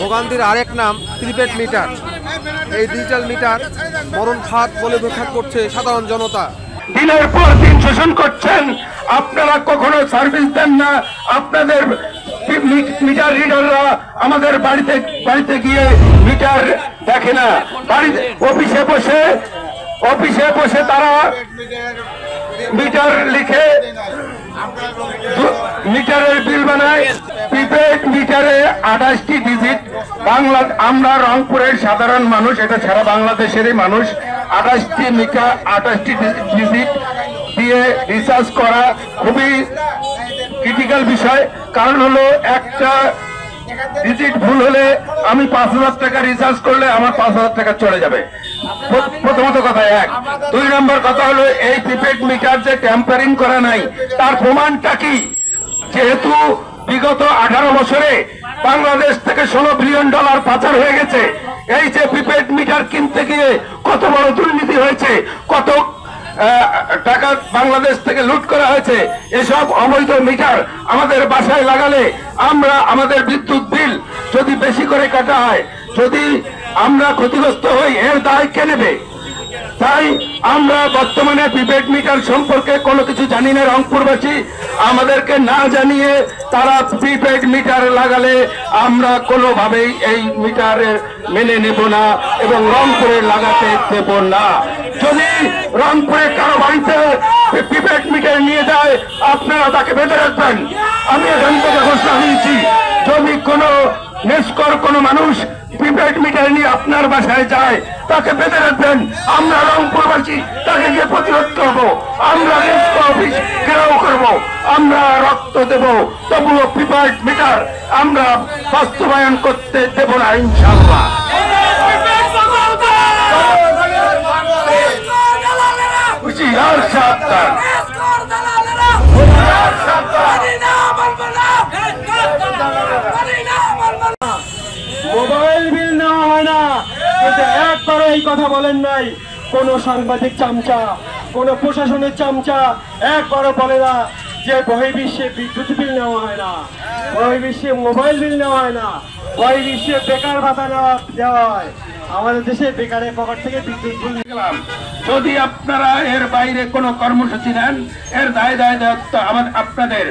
ভোগান্তির আরেক নাম প্রিপেড মিটার। এই ডিজিটাল মিটার মরণ ফাঁদ বলে ব্যাখ্যা করছে সাধারণ জনতা। দিনের পর দিন শোষণ করছেন, আপনারা কখনো সার্ভিস দেন না। আপনাদের মিটার রিডাররা আমাদের বাড়িতে গিয়ে মিটার দেখে না, বাড়িতে অফিসে বসে তারা মিটার লিখে মিটারের বিল বানায়। প্রিপেড মিটারে 28টি ডিজিট। আমরা রংপুরের সাধারণ মানুষ, এটা সারা বাংলাদেশেরই মানুষ, 28টি ডিজিট দিয়ে রিচার্জ করা খুবই ক্রিটিক্যাল বিষয়। কারণ হলো একটা ডিজিট ভুল হলে আমি 5000 টাকা রিচার্জ করলে আমার 5000 টাকা চলে যাবে। প্রথমত কথা এক। 2 নম্বর কথা হলো এই প্রিপেড মিটার যে ট্যাম্পারিং করা নাই তার প্রমাণটা কি? যেহেতু বিগত 18 বছরে বাংলাদেশ থেকে $16 বিলিয়ন পাচার হয়ে গেছে। এই যে প্রিপেড মিটার কিনতে গিয়ে কত বড় দুর্নীতি হয়েছে, কত টাকা বাংলাদেশ থেকে লুট করা হয়েছে। এসব অবৈধ মিটার আমাদের বাসায় লাগালে আমরা আমাদের বিদ্যুৎ বিল যদি বেশি করে কাটা হয়, যদি আমরা ক্ষতিগ্রস্ত হই, এর দায় কে নেবে? তাই আমরা বর্তমানে প্রিপেড মিটার সম্পর্কে কোনো কিছু জানি না। রংপুরবাসী আমাদেরকে না জানিয়ে তারা প্রিপেড মিটার লাগালে আমরা কোনোভাবেই এই মিটারের মেনে নেব না এবং রংপুরে লাগাতে দেব না। যদি রংপুরে কারো বাড়িতে প্রিপেড মিটার নিয়ে যায় আপনারা তাকে বেঁধে রাখবেন। আমি এখান থেকে ঘোষণা দিয়েছি, যদি কোনো নেস্কর কোনো মানুষ প্রিপেড মিটার নিয়ে আপনার বাসায় যায় তাকে বেঁধে রাখবেন। আমরা রংপুরবাসী তাকে গিয়ে প্রতিরোধ করবো, আমরা নেস্কর অফিস ঘেরাও করবো, আমরা রক্ত দেব, তবুও প্রিপেড মিটার আমরা বাস্তবায়ন করতে দেব না ইনশাআল্লাহ। হুঁশিয়ার সাবধান। মোবাইল বিল নেওয়া হয় না, কিন্তু একবারও এই কথা বলেন নাই কোন সাংবাদিক চামচা, কোন প্রশাসনের চামচা একবারও বলে না যে বহির্বিশ্বে বিদ্যুৎ বিল নেওয়া হয় না, বহির্বিশ্বে মোবাইল বিল নেওয়া হয় না, বহির্বিশ্বে বেকার ভাতা দেওয়া হয়। আমাদের দেশে বেকারের পকেট থেকে বিদ্যুৎ বিল গেলাম। যদি আপনারা এর বাইরে কোনো কর্মসূচি নেন এর দায় দায়িত্ব আপনাদের।